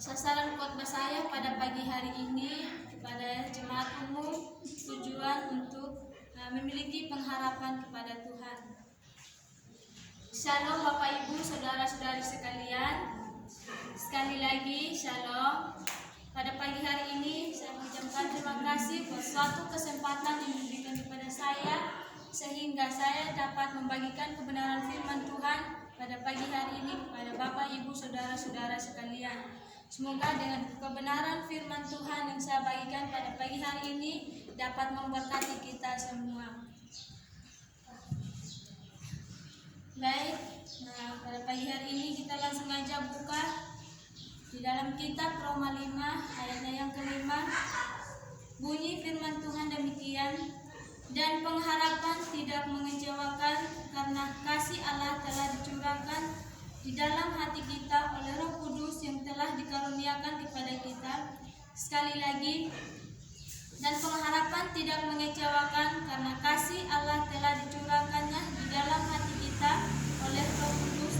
Sasaran khotbah saya pada pagi hari ini kepada jemaat umum tujuan untuk memiliki pengharapan kepada Tuhan. Shalom Bapak Ibu, saudara-saudari sekalian. Sekali lagi Shalom. Pada pagi hari ini saya mengucapkan terima kasih buat suatu kesempatan yang diberikan kepada saya sehingga saya dapat membagikan kebenaran firman Tuhan pada pagi hari ini kepada Bapak Ibu saudara-saudara sekalian. Semoga dengan kebenaran firman Tuhan yang saya bagikan pada pagi hari ini dapat memberkati kita semua. Baik, pada pagi hari ini kita langsung aja buka di dalam kitab Roma 5 ayatnya yang kelima. Bunyi firman Tuhan demikian, dan pengharapan tidak mengecewakan karena kasih Allah telah dicurahkan di dalam hati kita oleh Roh Kudus yang telah dikaruniakan kepada kita. Sekali lagi, dan pengharapan tidak mengecewakan karena kasih Allah telah dicurahkannya di dalam hati kita oleh Roh Kudus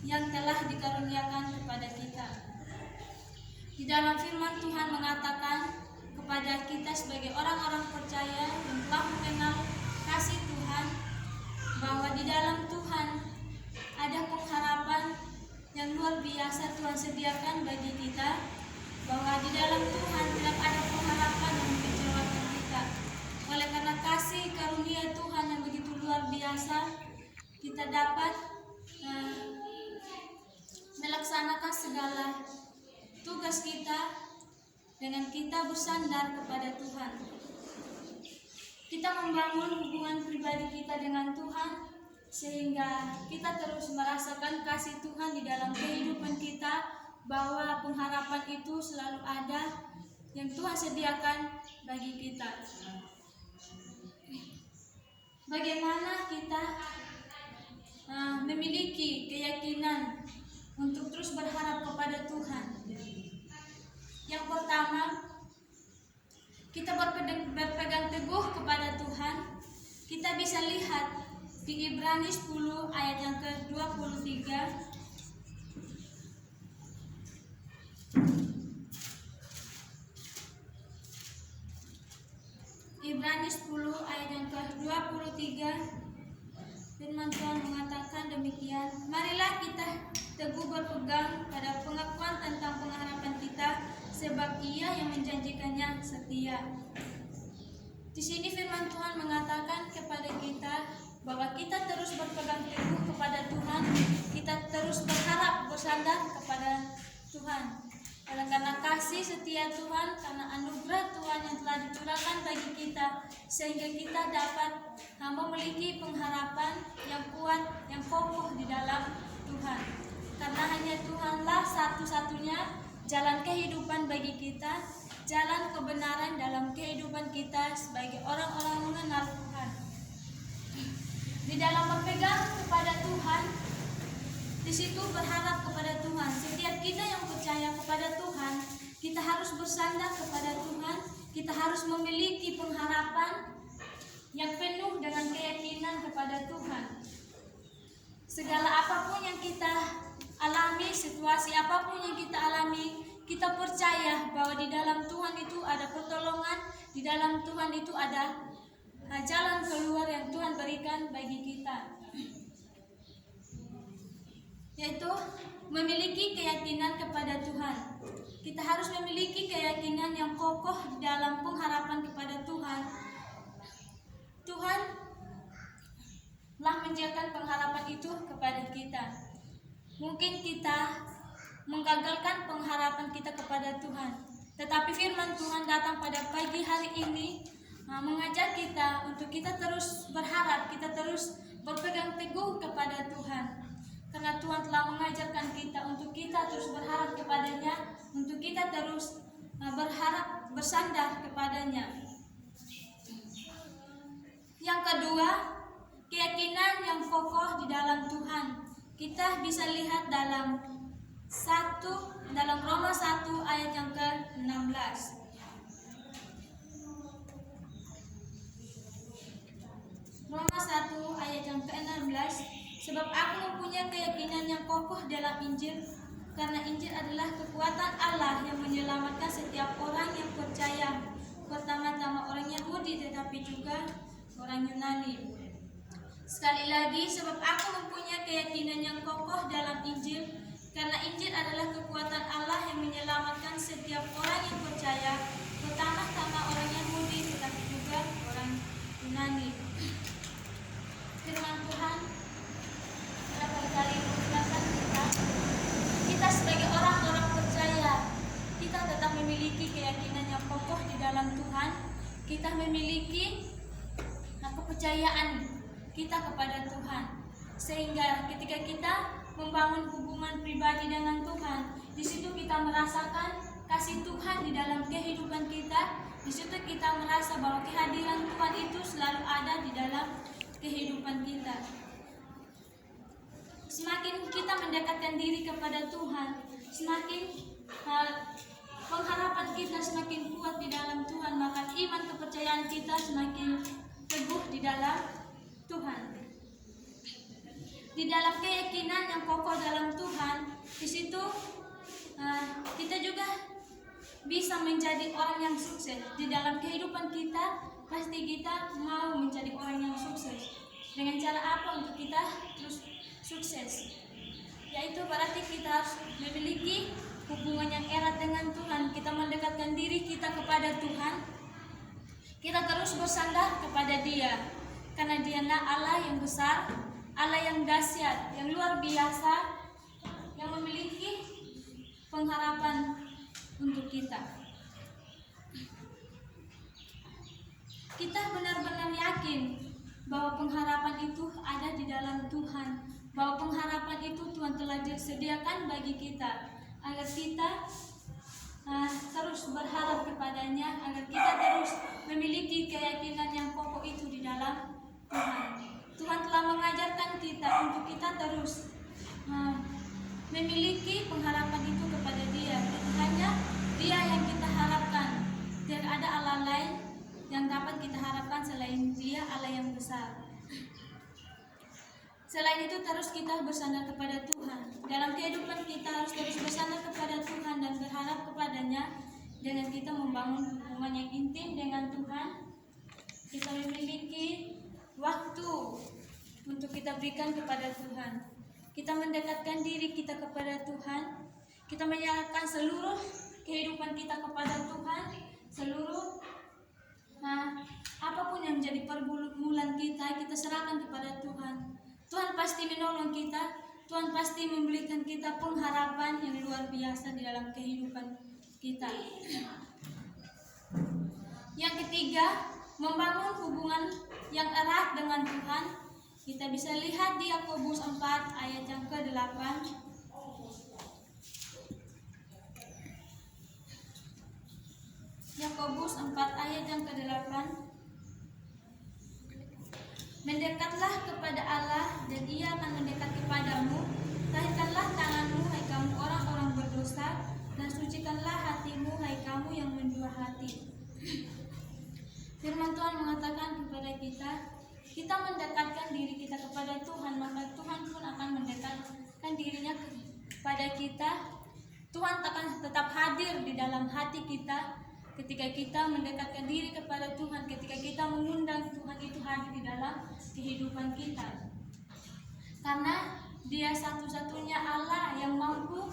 yang telah dikaruniakan kepada kita. Di dalam firman Tuhan mengatakan kepada kita sebagai orang-orang percaya yang telah mengenal kasih Tuhan, bahwa di dalam Tuhan ada pengharapan yang luar biasa Tuhan sediakan bagi kita, bahwa di dalam Tuhan tidak ada pengharapan yang mengecewakan kita. Oleh karena kasih karunia Tuhan yang begitu luar biasa, kita dapat melaksanakan segala tugas kita dengan kita bersandar kepada Tuhan. Kita membangun hubungan pribadi kita dengan Tuhan sehingga kita terus merasakan kasih Tuhan di dalam kehidupan kita, bahwa pengharapan itu selalu ada yang Tuhan sediakan bagi kita. Bagaimana kita memiliki keyakinan untuk terus berharap kepada Tuhan? Yang pertama, kita berpegang teguh kepada Tuhan. Kita bisa lihat di Ibrani 10 ayat yang ke-23. Ibrani 10 ayat yang ke-23, firman Tuhan mengatakan demikian, marilah kita teguh berpegang pada pengakuan tentang pengharapan kita, sebab Ia yang menjanjikannya setia. Di sini firman Tuhan mengatakan kepada kita bahwa kita terus berpegang teguh kepada Tuhan, kita terus berharap bersandar kepada Tuhan. Oleh karena kasih setia Tuhan, karena anugerah Tuhan yang telah dicurahkan bagi kita, sehingga kita dapat memiliki pengharapan yang kuat, yang kokoh di dalam Tuhan. Karena hanya Tuhanlah satu-satunya jalan kehidupan bagi kita, jalan kebenaran dalam kehidupan kita sebagai orang-orang mengenal Tuhan. Di dalam berpegang kepada Tuhan, di situ berharap kepada Tuhan. Setiap kita yang percaya kepada Tuhan, kita harus bersandar kepada Tuhan. Kita harus memiliki pengharapan yang penuh dengan keyakinan kepada Tuhan. Segala apapun yang kita alami, situasi apapun yang kita alami, kita percaya bahwa di dalam Tuhan itu ada pertolongan, di dalam Tuhan itu ada jalan keluar yang Tuhan berikan bagi kita, yaitu memiliki keyakinan kepada Tuhan. Kita harus memiliki keyakinan yang kokoh di dalam pengharapan kepada Tuhan. Tuhan telah menjaga pengharapan itu kepada kita. Mungkin kita menggagalkan pengharapan kita kepada Tuhan, tetapi firman Tuhan datang pada pagi hari ini mengajak kita untuk kita terus berharap, kita terus berpegang teguh kepada Tuhan. Karena Tuhan telah mengajarkan kita untuk kita terus berharap kepadanya, untuk kita terus berharap bersandar kepadanya. Yang kedua, keyakinan yang kokoh di dalam Tuhan. Kita bisa lihat dalam Roma 1 ayat yang ke-16. Roma 1 ayat yang ke-16, sebab aku mempunyai keyakinan yang kokoh dalam Injil, karena Injil adalah kekuatan Allah yang menyelamatkan setiap orang yang percaya, pertama-tama orang Yahudi tetapi juga orang Yunani. Sekali lagi, sebab aku mempunyai keyakinan yang kokoh dalam Injil, karena Injil adalah kekuatan Allah yang menyelamatkan setiap orang yang percaya, pertama-tama orang Yahudi tetapi juga orang Yunani. Firman Tuhan berapa kali mengingatkan kita sebagai orang-orang percaya, kita tetap memiliki keyakinan yang kokoh di dalam Tuhan. Kita memiliki kepercayaan kita kepada Tuhan, sehingga ketika kita membangun hubungan pribadi dengan Tuhan, di situ kita merasakan kasih Tuhan di dalam kehidupan kita. Di situ kita merasa bahwa kehadiran Tuhan itu selalu ada di dalam kehidupan kita. Semakin kita mendekatkan diri kepada Tuhan, semakin pengharapan kita semakin kuat di dalam Tuhan, maka iman kepercayaan kita semakin teguh di dalam Tuhan. Di dalam keyakinan yang kokoh dalam Tuhan, di situ kita juga bisa menjadi orang yang sukses. Di dalam kehidupan kita, pasti kita mau menjadi orang yang sukses. Dengan cara apa untuk kita terus sukses? Yaitu berarti kita harus memiliki hubungan yang erat dengan Tuhan. Kita mendekatkan diri kita kepada Tuhan. Kita terus bersandar kepada Dia, karena Dialah Allah yang besar, Allah yang dahsyat, yang luar biasa, yang memiliki pengharapan untuk kita. Kita benar-benar yakin bahwa pengharapan itu ada di dalam Tuhan, bahwa pengharapan itu Tuhan telah disediakan bagi kita, agar kita terus berharap kepadanya, agar kita terus memiliki keyakinan yang kokoh itu di dalam Tuhan. Tuhan telah mengajarkan kita untuk kita terus memiliki pengharapan itu kepada Dia. Hanya Dia yang kita harapkan. Tidak ada Allah lain yang dapat kita harapkan selain Dia, Allah yang besar. Selain itu terus kita bersandar kepada Tuhan. Dalam kehidupan kita harus terus bersandar kepada Tuhan dan berharap kepadanya. Dengan kita membangun hubungan yang intim dengan Tuhan, kita memiliki waktu untuk kita berikan kepada Tuhan. Kita mendekatkan diri kita kepada Tuhan. Kita menyerahkan seluruh kehidupan kita kepada Tuhan. Seluruh apapun yang menjadi pergumulan kita serahkan kepada Tuhan. Tuhan pasti menolong kita. Tuhan pasti memberikan kita pengharapan yang luar biasa di dalam kehidupan kita. Yang ketiga, membangun hubungan yang erat dengan Tuhan. Kita bisa lihat di Yakobus 4 ayat yang ke-8. Yakobus 4 ayat yang ke-8. Mendekatlah kepada Allah dan Ia akan mendekat kepadamu. Tahirkanlah tanganmu, hai kamu orang-orang berdosa, dan sucikanlah hatimu, hai kamu yang mendua hati. Firman Tuhan mengatakan kepada kita mendekatkan diri kita kepada Tuhan, maka Tuhan pun akan mendekatkan dirinya kepada kita. Tuhan akan tetap hadir di dalam hati kita ketika kita mendekatkan diri kepada Tuhan, ketika kita mengundang Tuhan itu hadir di dalam kehidupan kita. Karena Dia satu-satunya Allah yang mampu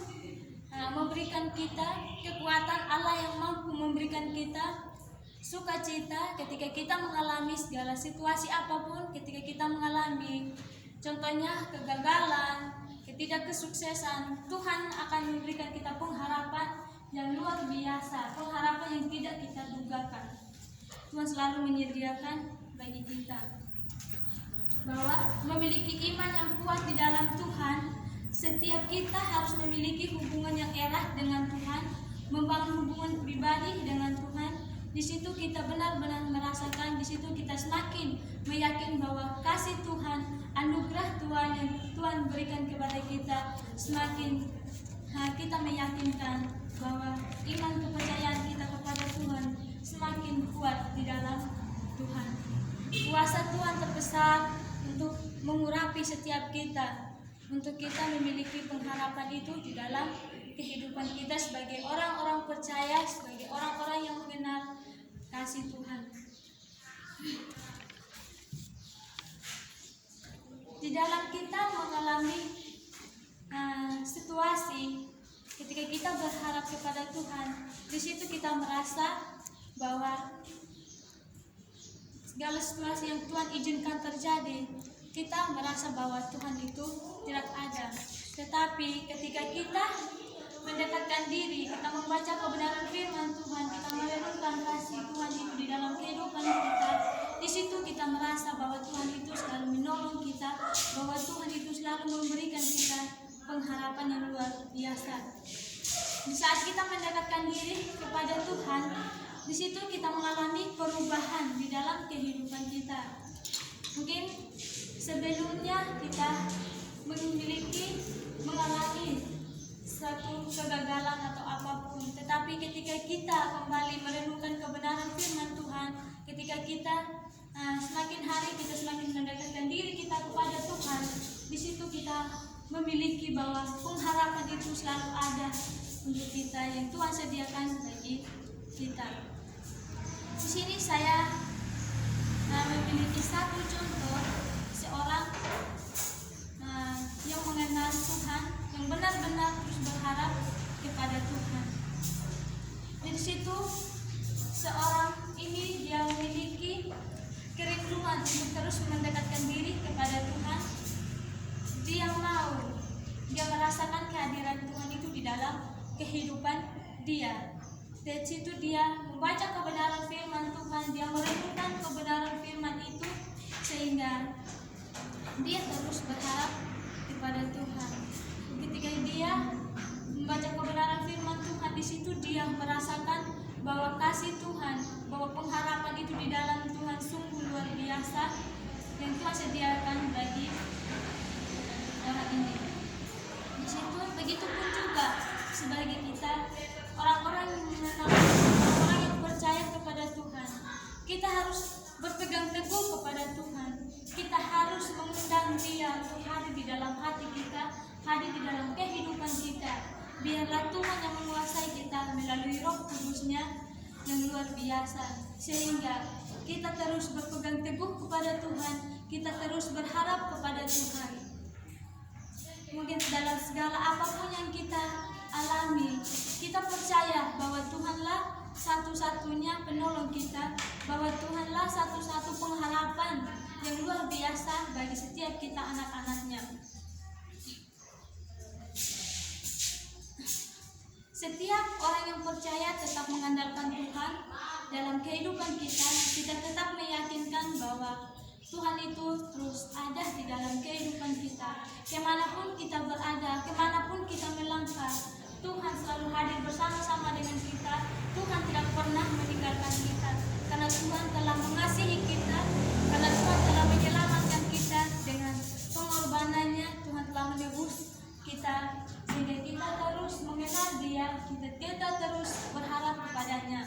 memberikan kita kekuatan, Allah yang mampu memberikan kita sukacita ketika kita mengalami segala situasi apapun. Ketika kita mengalami contohnya kegagalan, ketidakkesuksesan, Tuhan akan memberikan kita pengharapan yang luar biasa, pengharapan yang tidak kita dugakan. Tuhan selalu menyediakan bagi kita bahwa memiliki iman yang kuat di dalam Tuhan. Setiap kita harus memiliki hubungan yang erat dengan Tuhan, membangun hubungan pribadi dengan Tuhan. Di situ kita benar-benar merasakan, di situ kita semakin meyakini bahwa kasih Tuhan, anugerah Tuhan yang Tuhan berikan kepada kita, semakin kita meyakinkan bahwa iman kepercayaan kita kepada Tuhan semakin kuat di dalam Tuhan. Kuasa Tuhan terbesar untuk mengurapi setiap kita, untuk kita memiliki pengharapan itu di dalam kehidupan kita sebagai orang-orang percaya, sebagai orang-orang yang mengenal kasih Tuhan. Di dalam kita mengalami situasi ketika kita berharap kepada Tuhan, di situ kita merasa bahwa segala situasi yang Tuhan izinkan terjadi, kita merasa bahwa Tuhan itu tidak ada. Tetapi ketika kita mendekatkan diri, kita membaca kebenaran firman Tuhan, kita merenungkan kasih Tuhan itu di dalam kehidupan kita, di situ kita merasa bahwa Tuhan itu selalu menolong kita, bahwa Tuhan itu selalu memberikan kita pengharapan yang luar biasa. Di saat kita mendekatkan diri kepada Tuhan, di situ kita mengalami perubahan di dalam kehidupan kita. Mungkin sebelumnya kita mengalami suatu kegagalan atau apapun, tetapi ketika kita kembali merenungkan kebenaran firman Tuhan, ketika kita semakin hari kita semakin mendekatkan diri kita kepada Tuhan, di situ kita memiliki bahwa pengharapan itu selalu ada untuk kita yang Tuhan sediakan bagi kita. Di sini saya memiliki satu contoh seorang yang mengenal Tuhan, yang benar-benar terus berharap kepada Tuhan. Di situ seorang ini dia memiliki kerinduan untuk terus mendekatkan diri kepada Tuhan. Dia merasakan kehadiran Tuhan itu di dalam kehidupan dia. Dari situ dia membaca kebenaran firman Tuhan, dia merenungkan kebenaran firman itu sehingga dia terus berharap kepada Tuhan. Ketika dia membaca kebenaran firman Tuhan, di situ dia merasakan bahwa kasih Tuhan, bahwa pengharapan itu di dalam Tuhan sungguh luar biasa yang Tuhan sediakan bagi orang ini. Di situ begitupun juga sebagai kita, orang-orang yang mengenal, orang yang percaya kepada Tuhan, kita harus berpegang teguh kepada Tuhan. Kita harus mengundang Dia untuk hadir di dalam hati kita, hadir di dalam kehidupan kita. Biarlah Tuhan yang menguasai kita melalui Roh Kudus-Nya yang luar biasa, sehingga kita terus berpegang teguh kepada Tuhan, kita terus berharap kepada Tuhan. Mungkin dalam segala apapun yang kita alami, kita percaya bahwa Tuhanlah satu-satunya penolong kita, bahwa Tuhanlah satu-satu pengharapan yang luar biasa bagi setiap kita anak-anaknya. Setiap orang yang percaya tetap mengandalkan Tuhan dalam kehidupan kita, kita tetap meyakinkan bahwa Tuhan itu terus ada di dalam kehidupan kita. Kemanapun kita berada, kemanapun kita melangkah, Tuhan selalu hadir bersama-sama dengan kita. Tuhan tidak pernah meninggalkan kita, karena Tuhan telah mengasihi kita, karena Tuhan telah menyelamatkan kita dengan pengorbanannya. Tuhan telah menebus kita, sehingga kita terus mengenal Dia, kita terus berharap kepadanya.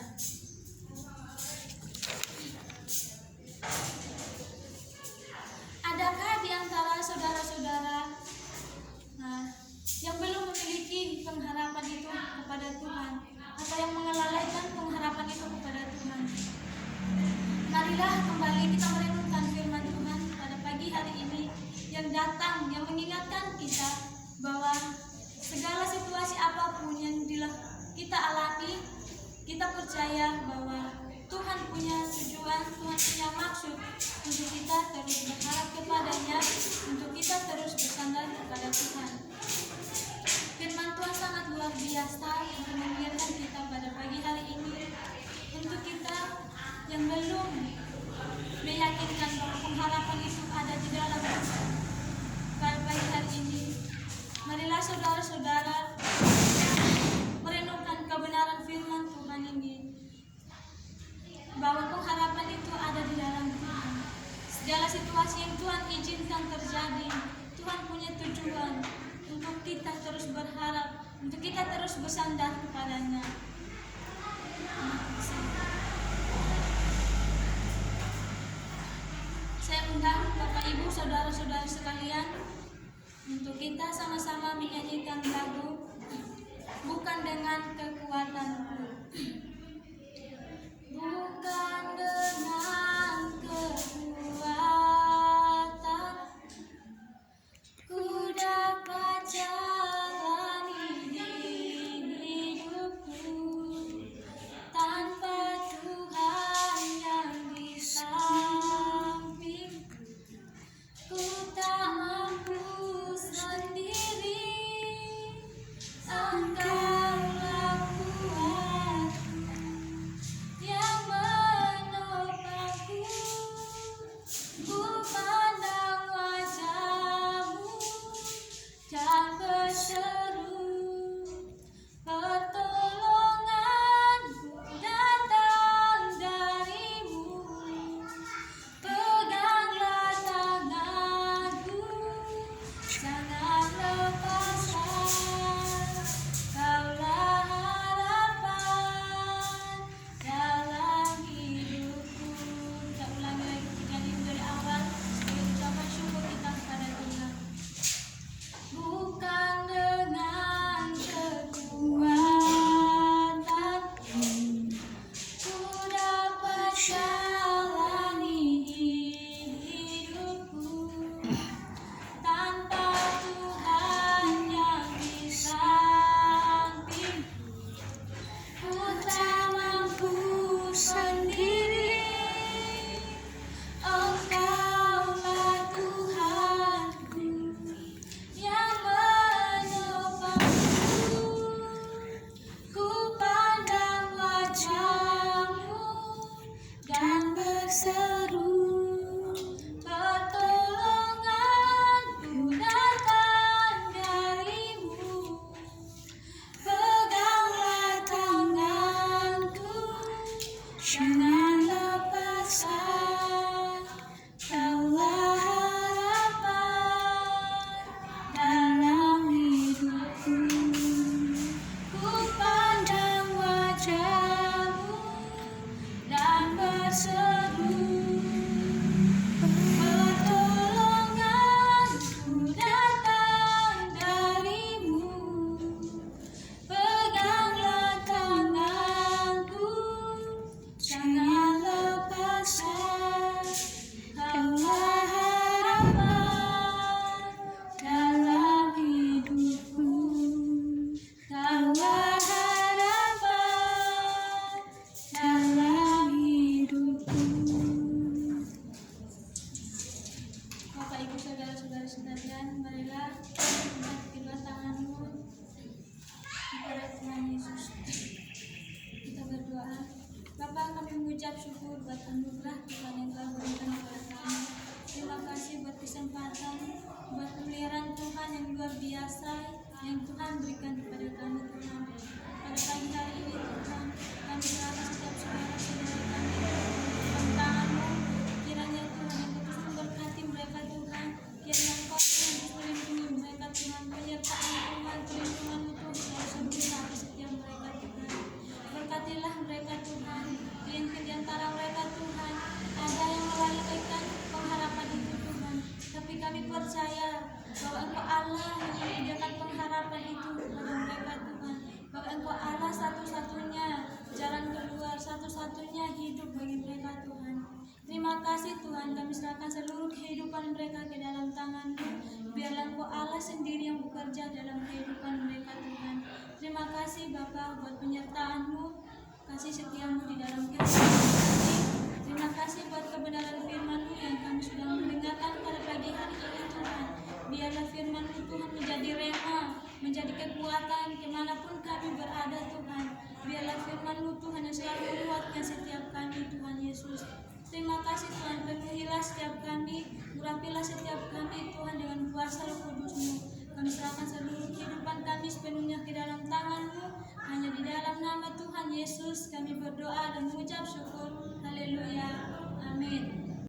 Adakah di antara saudara-saudara yang belum memiliki pengharapan itu kepada Tuhan, atau yang mengelalaikan pengharapan itu kepada Tuhan? Marilah kembali kita merenungkan firman Tuhan pada pagi hari ini yang datang, yang mengingatkan kita bahwa segala situasi apapun yang kita alami, kita percaya bahwa Tuhan punya tujuan, Tuhan punya maksud untuk kita terus berharap kepadanya, untuk kita terus bersandar kepada Tuhan. Firman Tuhan sangat luar biasa untuk mengingatkan kita pada pagi hari ini. Untuk kita yang belum meyakinkan bahwa pengharapan itu ada di dalam Tuhan, pada pagi hari ini, marilah saudara-saudara merenungkan kebenaran firman Tuhan ini, bahwa pengharapan itu ada di dalam Tuhan. Segala situasi yang Tuhan izinkan terjadi, Tuhan punya tujuan untuk kita terus berharap, untuk kita terus bersandar kepadanya. Saya undang Bapak Ibu, saudara-saudara sekalian, untuk kita sama-sama menyanyikan lagu Tuhan kekuatanku. Bukan dengan kekuatan ku dapat jalani hidupku, tanpa Tuhan yang di sampingku ku tak mampu sendiri. Engkaulah kuatku yang menopangku, ku pandang wajah-Mu dan berseru, pertolonganku datang dari-Mu. Peganglah tanganku, jangan lepaskan. Kaulah harapan dalam hidupku. Kita ulangi lagi ketiga ini dari awal sebagai ucapan syukur kita kepada Tuhan. Bukan dengan kekuatanku ku dapat jalani hidupku, tanpa Tuhan yang di samping ku tak mampu sendiri. Engkaulah Tuhanku yang menopangku, ku pandang wajah-Mu dan berseru, pertolonganku datang dari-Mu. Peganglah tanganku, jangan lepaskan. Kaulah harapan dalam hidupku. Ku pandang wajah-Mu dan berseru, pertolonganku datang dari-Mu. Peganglah tanganku, jangan lepaskan. Kaulah harapan dalam hidupku. Kaulah harapan dalam hidupku. Bapak Ibu saudara-saudara sekalian, marilah angkat kedua tanganmu kepada Tuhan Yesus. Kita berdoa. Bapa, kami mengucap syukur buat anugerah Tuhan yang telah berikan kepada kami. Terima kasih buat kesempatan, buat pemeliharaan Tuhan yang luar biasa yang Tuhan berikan kepada kami, Tuhan. Pada pagi hari ini, Tuhan, kami serahkan setiap saudara-saudara kami dalam tangan-Mu. Kiranya Tuhan yang terus memberkati mereka, Tuhan. Kiranya Engkau Tuhan melindungi mereka, Tuhan. Penyertaan Tuhan, perlindungan-Mu Tuhan selalu sempurna atas setiap mereka, Tuhan. Berkatilah mereka, Tuhan. Di antara mereka, Tuhan, ada yang melalaikan pengharapan itu, Tuhan. Tapi kami percaya bahwa Engkau Allah yang menyediakan pengharapan itu kepada mereka, Tuhan. Bahwa Engkau Allah satu-satunya jalan keluar, satu-satunya hidup bagi mereka, Tuhan. Terima kasih Tuhan, kami serahkan seluruh kehidupan mereka ke dalam tangan-Mu. Biarlah Engkau Allah sendiri yang bekerja dalam kehidupan mereka, Tuhan. Terima kasih Bapa buat penyertaan-Mu, kasih setia-Mu di dalam kehidupan kami. Terima kasih buat kebenaran firman-Mu yang kami sudah mendengarkan pada pagi hari ini, Tuhan. Biarlah firman-Mu Tuhan menjadi rema, menjadi kekuatan kemanapun kami berada, Tuhan. Biarlah firman-Mu Tuhan yang selalu menguatkan setiap kami, Tuhan Yesus. Terima kasih Tuhan, penuhilah setiap kami, urapilah setiap kami Tuhan dengan kuasa Roh Kudus-Mu. Kami serahkan seluruh kehidupan kami sepenuhnya ke dalam tangan-Mu. Hanya di dalam nama Tuhan Yesus kami berdoa dan mengucap syukur. Haleluya. Amin.